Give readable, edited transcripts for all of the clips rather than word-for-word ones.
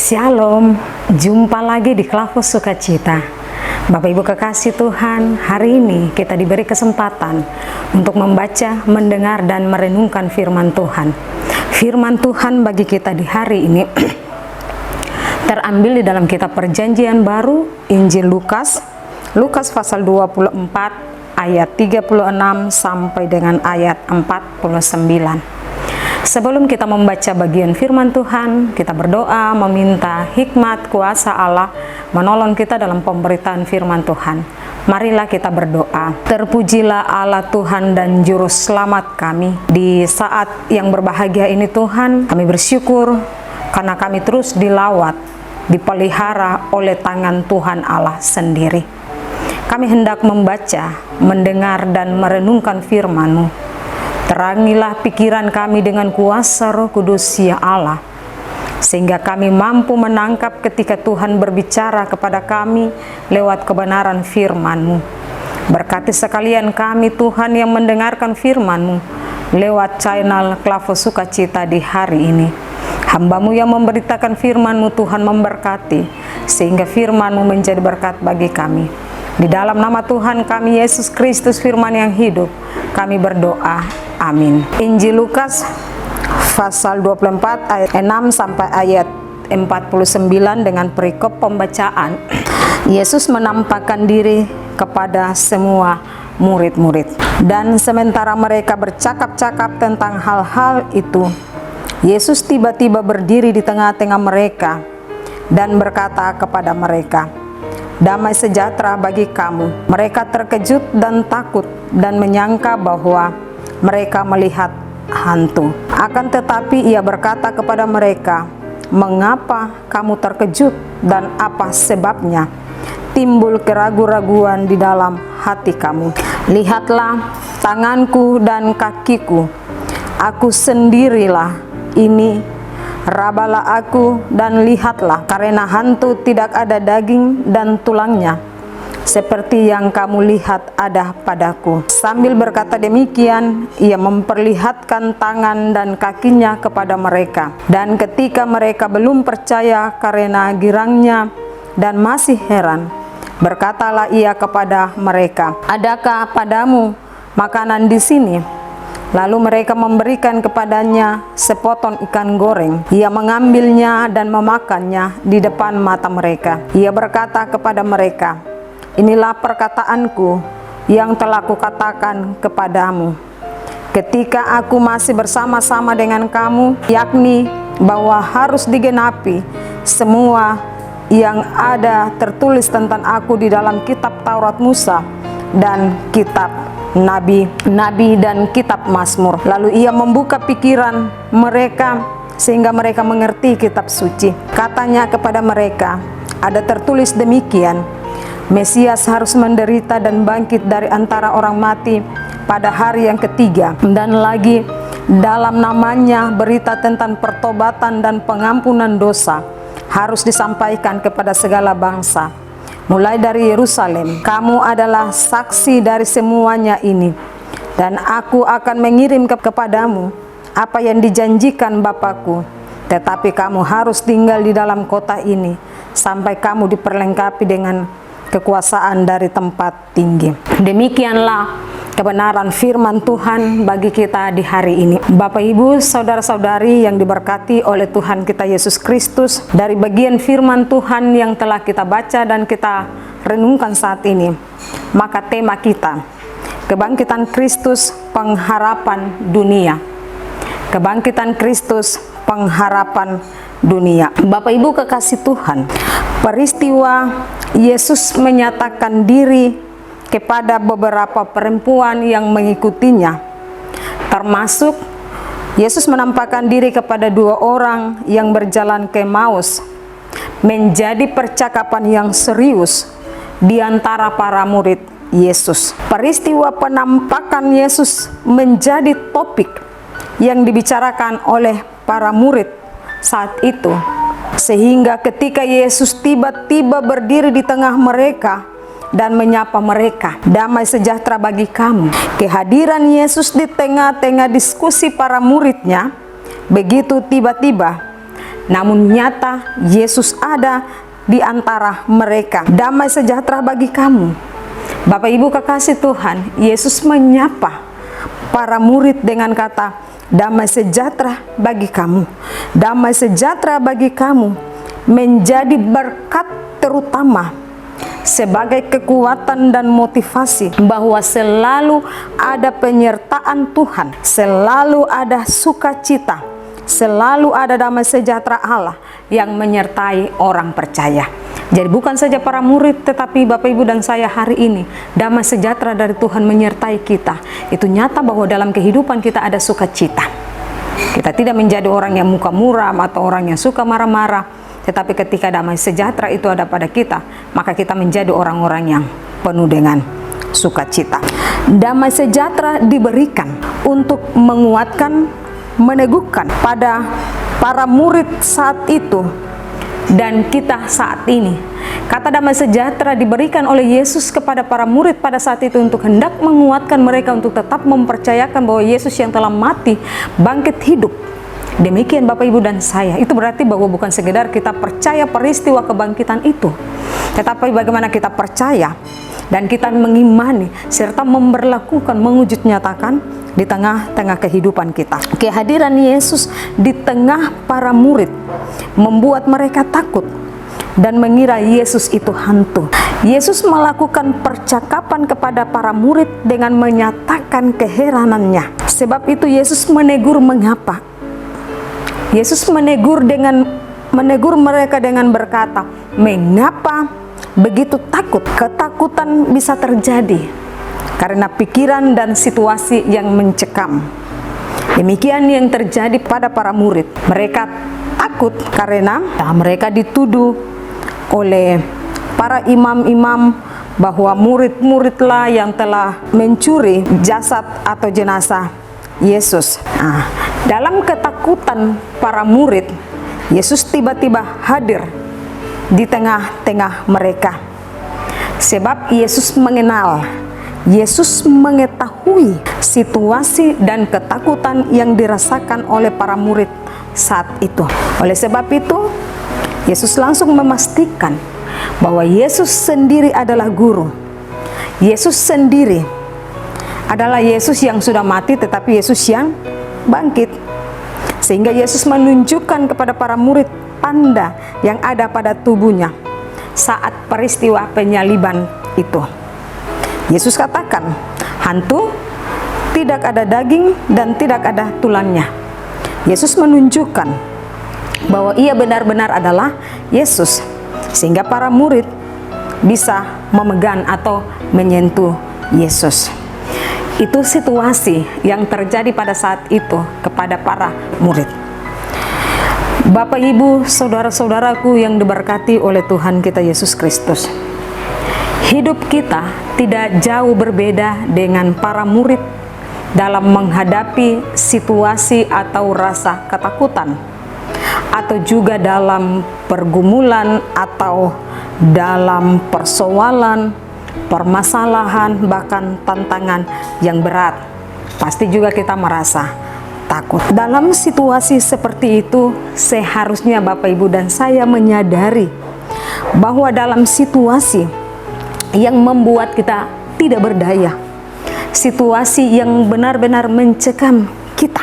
Shalom, jumpa lagi di Klavos Sukacita. Bapak Ibu kekasih Tuhan, hari ini kita diberi kesempatan untuk membaca, mendengar, dan merenungkan firman Tuhan. Firman Tuhan bagi kita di hari ini terambil di dalam kitab Perjanjian Baru, Injil Lukas pasal 24 ayat 36 sampai dengan ayat 49. Sebelum kita membaca bagian firman Tuhan, kita berdoa meminta hikmat kuasa Allah menolong kita dalam pemberitaan firman Tuhan. Marilah kita berdoa. Terpujilah Allah Tuhan dan Juru Selamat kami. Di saat yang berbahagia ini Tuhan, kami bersyukur karena kami terus dilawat, dipelihara oleh tangan Tuhan Allah sendiri. Kami hendak membaca, mendengar, dan merenungkan firman-Mu. Terangilah pikiran kami dengan kuasa Roh Kudus ya Allah, sehingga kami mampu menangkap ketika Tuhan berbicara kepada kami lewat kebenaran firman-Mu. Berkati sekalian kami Tuhan yang mendengarkan firman-Mu lewat channel Klavos Sukacita di hari ini. Hamba-Mu yang memberitakan firman-Mu Tuhan memberkati, sehingga firman-Mu menjadi berkat bagi kami. Di dalam nama Tuhan kami Yesus Kristus firman yang hidup, kami berdoa. Amin. Injil Lukas pasal 24 ayat 6 sampai ayat 49 dengan perikop pembacaan. Yesus menampakkan diri kepada semua murid-murid. Dan sementara mereka bercakap-cakap tentang hal-hal itu, Yesus tiba-tiba berdiri di tengah-tengah mereka dan berkata kepada mereka, "Damai sejahtera bagi kamu." Mereka terkejut dan takut dan menyangka bahwa mereka melihat hantu. Akan tetapi ia berkata kepada mereka, "Mengapa kamu terkejut dan apa sebabnya timbul keraguan-raguan di dalam hati kamu? Lihatlah tanganku dan kakiku, aku sendirilah ini. Rabalah aku dan lihatlah, karena hantu tidak ada daging dan tulangnya, seperti yang kamu lihat ada padaku." Sambil berkata demikian, ia memperlihatkan tangan dan kakinya kepada mereka. Dan ketika mereka belum percaya karena girangnya dan masih heran, berkatalah ia kepada mereka, "Adakah padamu makanan di sini?" Lalu mereka memberikan kepadanya sepotong ikan goreng. Ia mengambilnya dan memakannya di depan mata mereka. Ia berkata kepada mereka, "Inilah perkataanku yang telah kukatakan kepadamu ketika aku masih bersama-sama dengan kamu, yakni bahwa harus digenapi semua yang ada tertulis tentang aku di dalam kitab Taurat Musa dan kitab Nabi dan kitab Mazmur." Lalu ia membuka pikiran mereka sehingga mereka mengerti kitab suci. Katanya kepada mereka, "Ada tertulis demikian, Mesias harus menderita dan bangkit dari antara orang mati pada hari yang ketiga. Dan lagi dalam namanya berita tentang pertobatan dan pengampunan dosa harus disampaikan kepada segala bangsa, mulai dari Yerusalem. Kamu adalah saksi dari semuanya ini. Dan aku akan mengirim kepadamu apa yang dijanjikan Bapakku. Tetapi kamu harus tinggal di dalam kota ini sampai kamu diperlengkapi dengan kekuasaan dari tempat tinggi." Demikianlah kebenaran firman Tuhan bagi kita di hari ini. Bapak Ibu, saudara-saudari yang diberkati oleh Tuhan kita Yesus Kristus, dari bagian firman Tuhan yang telah kita baca dan kita renungkan saat ini, maka tema kita, kebangkitan Kristus, pengharapan dunia. Kebangkitan Kristus, pengharapan dunia. Bapak Ibu kekasih Tuhan, peristiwa Yesus menyatakan diri kepada beberapa perempuan yang mengikutinya, termasuk Yesus menampakkan diri kepada 2 orang yang berjalan ke Emmaus, menjadi percakapan yang serius di antara para murid Yesus. Peristiwa penampakan Yesus menjadi topik yang dibicarakan oleh para murid saat itu, sehingga ketika Yesus tiba-tiba berdiri di tengah mereka dan menyapa mereka, "Damai sejahtera bagi kamu." Kehadiran Yesus di tengah-tengah diskusi para muridnya begitu tiba-tiba namun nyata Yesus ada di antara mereka. Damai sejahtera bagi kamu. Bapak Ibu kekasih Tuhan, Yesus menyapa para murid dengan kata, damai sejahtera bagi kamu. Damai sejahtera bagi kamu menjadi berkat terutama sebagai kekuatan dan motivasi bahwa selalu ada penyertaan Tuhan, selalu ada sukacita, selalu ada damai sejahtera Allah yang menyertai orang percaya. Jadi bukan saja para murid, tetapi Bapak Ibu dan saya hari ini, damai sejahtera dari Tuhan menyertai kita. Itu nyata bahwa dalam kehidupan kita ada sukacita. Kita tidak menjadi orang yang muka muram atau orang yang suka marah-marah, tetapi ketika damai sejahtera itu ada pada kita, maka kita menjadi orang-orang yang penuh dengan sukacita. Damai sejahtera diberikan untuk menguatkan, meneguhkan pada para murid saat itu dan kita saat ini. Kata damai sejahtera diberikan oleh Yesus kepada para murid pada saat itu untuk hendak menguatkan mereka untuk tetap mempercayakan bahwa Yesus yang telah mati bangkit hidup. Demikian Bapak Ibu dan saya. Itu berarti bahwa bukan sekedar kita percaya peristiwa kebangkitan itu, tetapi bagaimana kita percaya dan kita mengimani serta memberlakukan, mewujud nyatakan di tengah-tengah kehidupan kita. Kehadiran Yesus di tengah para murid membuat mereka takut dan mengira Yesus itu hantu. Yesus melakukan percakapan kepada para murid dengan menyatakan keheranannya. Sebab itu Yesus menegur mengapa. Yesus menegur mereka dengan berkata, mengapa begitu takut? Ketakutan bisa terjadi karena pikiran dan situasi yang mencekam. Demikian yang terjadi pada para murid. Mereka takut karena mereka dituduh oleh para imam-imam bahwa murid-muridlah yang telah mencuri jasad atau jenazah Yesus. Dalam ketakutan para murid, Yesus tiba-tiba hadir di tengah-tengah mereka. Sebab Yesus mengenal, Yesus mengetahui situasi dan ketakutan yang dirasakan oleh para murid saat itu. Oleh sebab itu, Yesus langsung memastikan bahwa Yesus sendiri adalah guru. Yesus sendiri adalah Yesus yang sudah mati, tetapi Yesus yang bangkit. Sehingga Yesus menunjukkan kepada para murid tanda yang ada pada tubuhnya saat peristiwa penyaliban itu. Yesus katakan, hantu tidak ada daging dan tidak ada tulangnya. Yesus menunjukkan bahwa ia benar-benar adalah Yesus, sehingga para murid bisa memegang atau menyentuh Yesus. Itu situasi yang terjadi pada saat itu kepada para murid. Bapak, Ibu, saudara-saudaraku yang diberkati oleh Tuhan kita Yesus Kristus, hidup kita tidak jauh berbeda dengan para murid dalam menghadapi situasi atau rasa ketakutan, atau juga dalam pergumulan atau dalam persoalan, permasalahan, bahkan tantangan yang berat. Pasti juga kita merasa takut. Dalam situasi seperti itu, seharusnya Bapak, Ibu, dan saya menyadari bahwa dalam situasi yang membuat kita tidak berdaya, situasi yang benar-benar mencekam kita,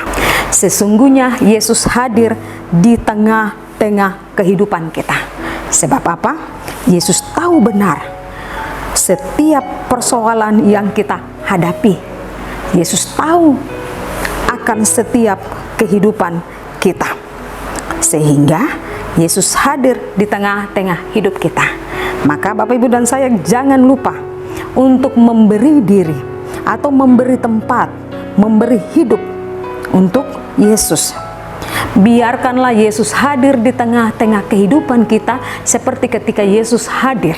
sesungguhnya Yesus hadir di tengah-tengah kehidupan kita. Sebab apa? Yesus tahu benar setiap persoalan yang kita hadapi. Yesus tahu akan setiap kehidupan kita, sehingga Yesus hadir di tengah-tengah hidup kita. Maka Bapak, Ibu, dan saya jangan lupa untuk memberi diri atau memberi tempat, memberi hidup untuk Yesus. Biarkanlah Yesus hadir di tengah-tengah kehidupan kita seperti ketika Yesus hadir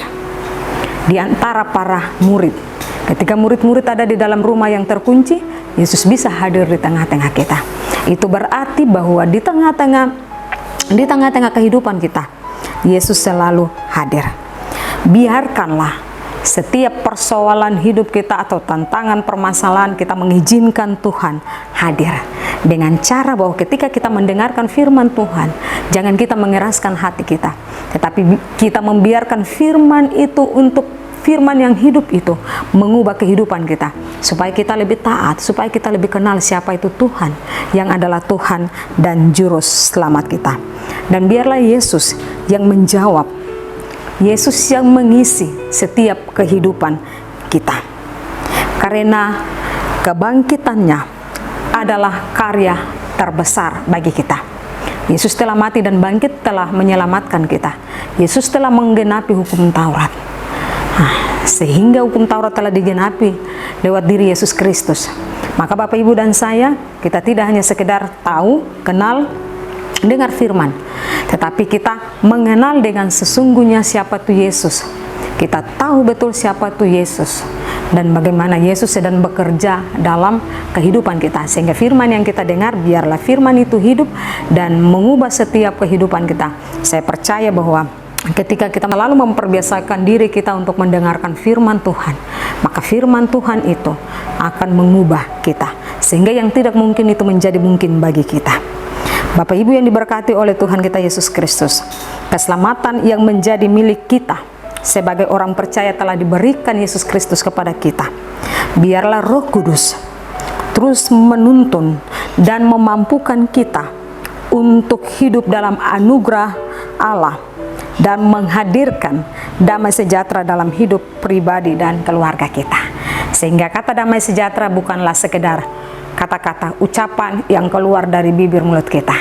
di antara para murid. Ketika murid-murid ada di dalam rumah yang terkunci, Yesus bisa hadir di tengah-tengah kita. Itu berarti bahwa di tengah-tengah kehidupan kita, Yesus selalu hadir. Biarkanlah Setiap persoalan hidup kita atau tantangan permasalahan, kita mengizinkan Tuhan hadir dengan cara bahwa ketika kita mendengarkan firman Tuhan, jangan kita mengeraskan hati kita, tetapi kita membiarkan firman itu untuk firman yang hidup itu mengubah kehidupan kita, supaya kita lebih taat, supaya kita lebih kenal siapa itu Tuhan, yang adalah Tuhan dan Juru Selamat kita. Dan biarlah Yesus yang menjawab, Yesus yang mengisi setiap kehidupan kita, karena kebangkitannya adalah karya terbesar bagi kita. Yesus telah mati dan bangkit, telah menyelamatkan kita. Yesus telah menggenapi hukum Taurat, sehingga hukum Taurat telah digenapi lewat diri Yesus Kristus. Maka Bapak, Ibu, dan saya, kita tidak hanya sekedar tahu, kenal, dengar firman, tetapi kita mengenal dengan sesungguhnya siapa itu Yesus. Kita tahu betul siapa itu Yesus dan bagaimana Yesus sedang bekerja dalam kehidupan kita, sehingga firman yang kita dengar, biarlah firman itu hidup dan mengubah setiap kehidupan kita. Saya percaya bahwa ketika kita lalu memperbiasakan diri kita untuk mendengarkan firman Tuhan, maka firman Tuhan itu akan mengubah kita, sehingga yang tidak mungkin itu menjadi mungkin bagi kita. Bapak Ibu yang diberkati oleh Tuhan kita Yesus Kristus, keselamatan yang menjadi milik kita sebagai orang percaya telah diberikan Yesus Kristus kepada kita. Biarlah Roh Kudus terus menuntun dan memampukan kita untuk hidup dalam anugerah Allah dan menghadirkan damai sejahtera dalam hidup pribadi dan keluarga kita. Sehingga kata damai sejahtera bukanlah sekedar kata-kata ucapan yang keluar dari bibir mulut kita,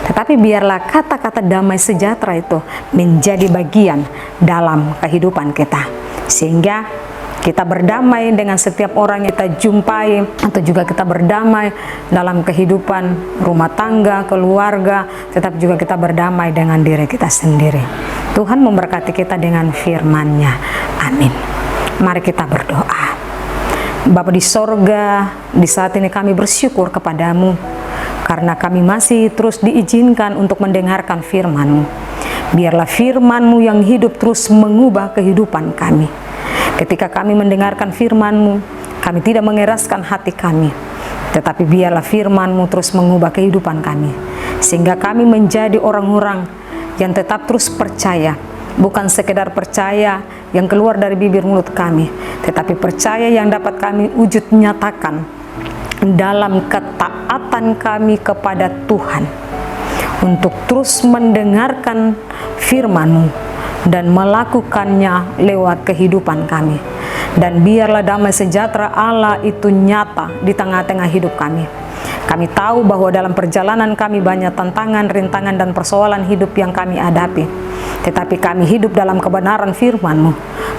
tetapi biarlah kata-kata damai sejahtera itu menjadi bagian dalam kehidupan kita, sehingga kita berdamai dengan setiap orang yang kita jumpai, atau juga kita berdamai dalam kehidupan rumah tangga, keluarga, tetapi juga kita berdamai dengan diri kita sendiri. Tuhan memberkati kita dengan firman-Nya. Amin. Mari kita berdoa. Bapa di sorga, di saat ini kami bersyukur kepadamu karena kami masih terus diizinkan untuk mendengarkan firman-Mu. Biarlah firman-Mu yang hidup terus mengubah kehidupan kami. Ketika kami mendengarkan firman-Mu, kami tidak mengeraskan hati kami, tetapi biarlah firman-Mu terus mengubah kehidupan kami, sehingga kami menjadi orang-orang yang tetap terus percaya, bukan sekedar percaya yang keluar dari bibir mulut kami, tetapi percaya yang dapat kami wujud nyatakan dalam ketaatan kami kepada Tuhan, untuk terus mendengarkan firman-Mu dan melakukannya lewat kehidupan kami. Dan biarlah damai sejahtera Allah itu nyata di tengah-tengah hidup kami. Kami tahu bahwa dalam perjalanan kami banyak tantangan, rintangan, dan persoalan hidup yang kami hadapi, tetapi kami hidup dalam kebenaran firman-Mu,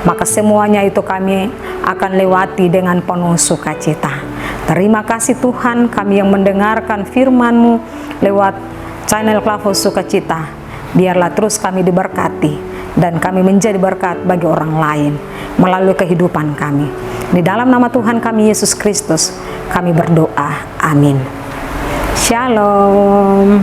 maka semuanya itu kami akan lewati dengan penuh sukacita. Terima kasih Tuhan, kami yang mendengarkan firman-Mu lewat channel Clubhouse Sukacita, biarlah terus kami diberkati dan kami menjadi berkat bagi orang lain melalui kehidupan kami. Di dalam nama Tuhan kami Yesus Kristus kami berdoa, amin. Shalom.